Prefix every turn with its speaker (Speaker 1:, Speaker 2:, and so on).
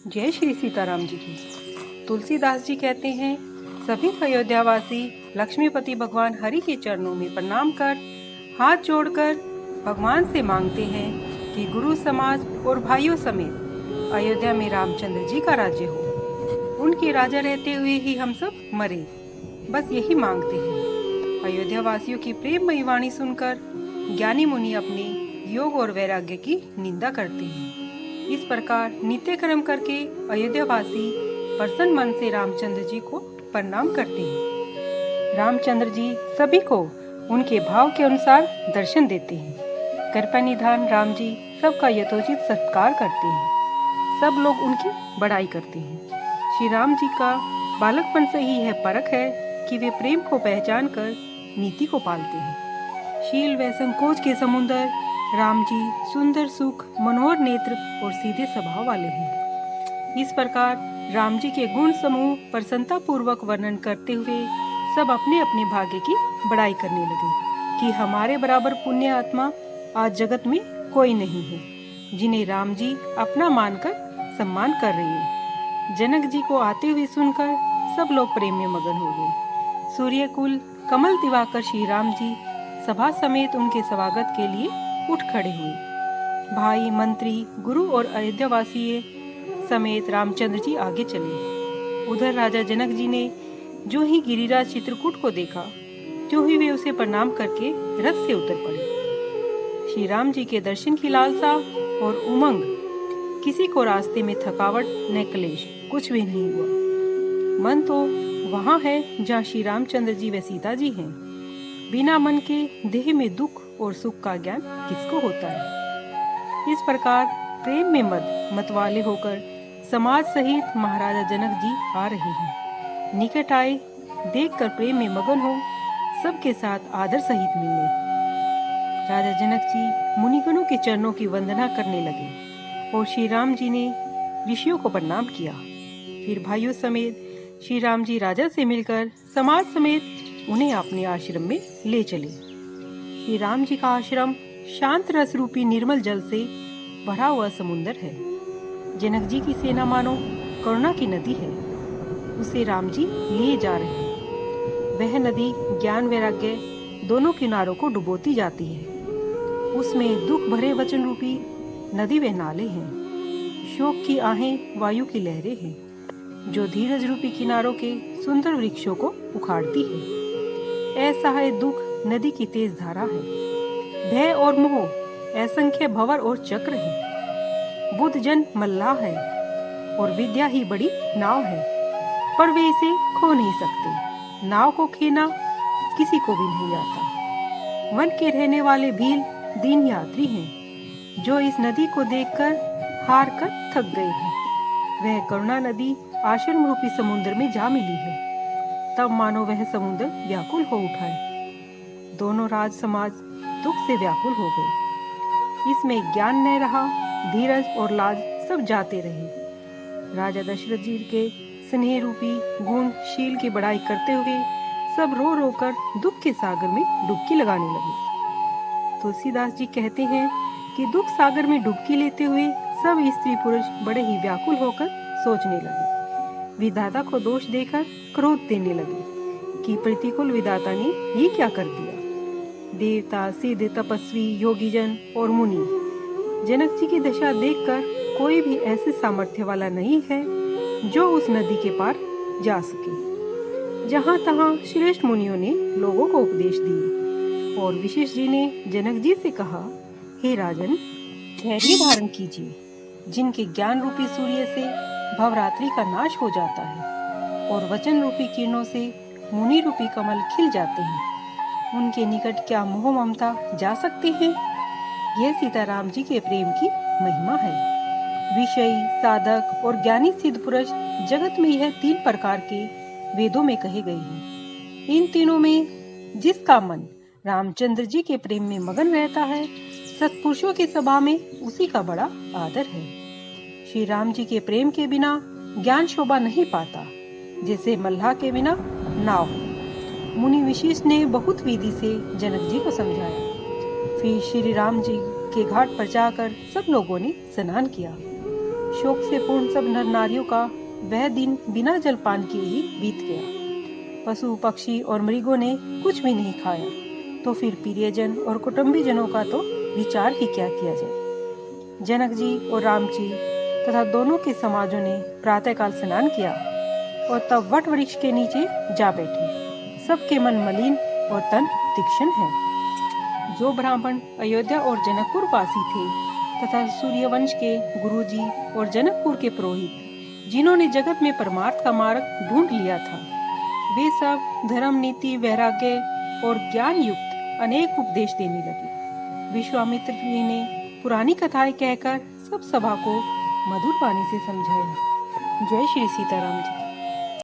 Speaker 1: जय श्री सीताराम जी की। तुलसीदास जी कहते हैं, सभी अयोध्यावासी लक्ष्मीपति भगवान हरि के चरणों में प्रणाम कर हाथ जोड़कर भगवान से मांगते हैं कि गुरु समाज और भाइयों समेत अयोध्या में रामचंद्र जी का राज्य हो। उनके राजा रहते हुए ही हम सब मरे, बस यही मांगते हैं। अयोध्या वासियों की प्रेममयी वाणी सुनकर ज्ञानी मुनि अपने योग और वैराग्य की निंदा करते हैं। इस प्रकार नित्य कर्म करके अयोध्यावासी प्रसन्न मन से रामचंद्र जी को प्रणाम करते हैं। रामचंद्र जी सभी को उनके भाव के अनुसार दर्शन देते हैं। कृपा निधान राम जी सबका यथोचित सत्कार करते हैं। सब लोग उनकी बड़ाई करते हैं। श्री राम जी का बालकपन से ही यह परख है कि वे प्रेम को पहचान कर नीति को पालते हैं। शील व संकोच के समुद्र राम जी सुंदर सुख मनोहर नेत्र और सीधे स्वभाव वाले हैं। इस प्रकार राम जी के गुण समूह प्रसन्नता पूर्वक वर्णन करते हुए सब अपने अपने भाग्य की बड़ाई करने लगे कि हमारे बराबर पुण्य आत्मा आज जगत में कोई नहीं है, जिन्हें राम जी अपना मानकर सम्मान कर रहे हैं। जनक जी को आते हुए सुनकर सब लोग प्रेम में मगन हो गए। सूर्यकुल कमल दिवाकर श्री राम जी सभा समेत उनके स्वागत के लिए उठ खड़े हुए। भाई मंत्री गुरु और अयोध्यावासी समेत रामचंद्र जी आगे चले। उधर राजा जनक जी ने जो ही गिरिराज चित्रकूट को देखा, त्यों ही वे उसे प्रणाम करके रथ से उतर पड़े। श्री राम जी के दर्शन की लालसा और उमंग, किसी को रास्ते में थकावट न क्लेश कुछ भी नहीं हुआ। मन तो वहाँ है जहाँ श्री रामचंद्र जी व सीता जी हैं। बिना मन के देह में दुख और सुख का ज्ञान किसको होता है। इस प्रकार प्रेम में मतवाले होकर समाज सहित महाराजा जनक जी आ रहे हैं। निकट आए, देखकर प्रेम में मगन हो सबके साथ आदर सहित मिलने। राजा जनक जी मुनिगणों के चरणों की वंदना करने लगे और श्री राम जी ने ऋषियों को प्रणाम किया। फिर भाइयों समेत श्री राम जी राजा से मिलकर समाज समेत उन्हें अपने आश्रम में ले चले। श्री राम जी का आश्रम शांत रस रूपी निर्मल जल से भरा हुआ समुद्र है। जनक जी की सेना मानो करुणा की नदी है, उसे राम जी लिए जा रहे हैं। वह नदी ज्ञान वैराग्य दोनों किनारों को डुबोती जाती है। उसमें दुख भरे वचन रूपी नदी व नाले हैं। शोक की आहें वायु की लहरें हैं, जो धीरज रूपी किनारों के सुंदर वृक्षों को उखाड़ती है। ऐसा है दुख नदी की तेज धारा है। भय और मोह असंख्य भंवर और चक्र है। बुद्ध जन मल्लाह है और विद्या ही बड़ी नाव है, पर वे इसे खो नहीं सकते। नाव को खेना किसी को भी नहीं आता। वन के रहने वाले भील दीन यात्री हैं, जो इस नदी को देखकर हार कर थक गए हैं। वह करुणा नदी आश्रम रूपी समुद्र में जा मिली है। तब मानो वह समुद्र व्याकुल हो उठा है। दोनों राज समाज दुख से व्याकुल हो गए। इसमें ज्ञान न रहा, धीरज और लाज सब जाते रहे। राजा दशरथ जी के स्नेह रूपी गुण शील की बड़ाई करते हुए सब रो रो कर दुख के सागर में डुबकी लगाने लगे। तुलसीदास जी कहते हैं कि दुख सागर में डुबकी लेते हुए सब स्त्री पुरुष बड़े ही व्याकुल होकर सोचने लगे। विधाता को दोष देकर क्रोध देने लगे कि प्रतिकूल विधाता ने ये क्या कर दिया। देवता सिद्ध तपस्वी योगीजन और मुनि जनक जी की दशा देखकर कोई भी ऐसे सामर्थ्य वाला नहीं है जो उस नदी के पार जा सके। जहाँ तहाँ श्रेष्ठ मुनियों ने लोगों को उपदेश दिए और विशेष जी ने जनक जी से कहा, हे राजन, धैर्य धारण कीजिए। जिनके ज्ञान रूपी सूर्य से भवरात्रि का नाश हो जाता है और वचन रूपी किरणों से मुनि रूपी कमल खिल जाते हैं, उनके निकट क्या मोह ममता जा सकते हैं। यह सीताराम जी के प्रेम की महिमा है। विषयी साधक और ज्ञानी सिद्ध पुरुष जगत में यह 3 प्रकार के वेदों में कहे गए हैं। इन तीनों में जिसका मन रामचंद्र जी के प्रेम में मगन रहता है, सत्पुरुषों की सभा में उसी का बड़ा आदर है। श्री राम जी के प्रेम के बिना ज्ञान शोभा नहीं पाता, जैसे मल्लाह के बिना नाव। मुनि विशेष ने बहुत विधि से जनक जी को समझाया। फिर श्री राम जी के घाट पर जाकर सब लोगों ने स्नान किया। शोक से पूर्ण सब नर नारियों का वह दिन बिना जलपान किए ही बीत गया। पशु पक्षी और मृगों ने कुछ भी नहीं खाया, तो फिर प्रियजन और कुटुंबीजनों का तो विचार ही क्या किया जाए। जनक जी और राम जी तथा दोनों के समाजों ने प्रातःकाल स्नान किया और तब वट वृक्ष के नीचे जा बैठे। सबके मन मलिन और तन तीक्ष्ण है। जो ब्राह्मण अयोध्या और जनकपुर वासी थे तथा सूर्यवंश के गुरुजी और जनकपुर के पुरोहित, जिन्होंने जगत में परमार्थ का मार्ग ढूंढ लिया था, वे सब धर्म, नीति, वैराग्य और ज्ञान युक्त अनेक उपदेश देने लगे। विश्वामित्र जी ने पुरानी कथाएं कहकर सब सभा को मधुर वाणी से समझाया। जय श्री सीताराम जी।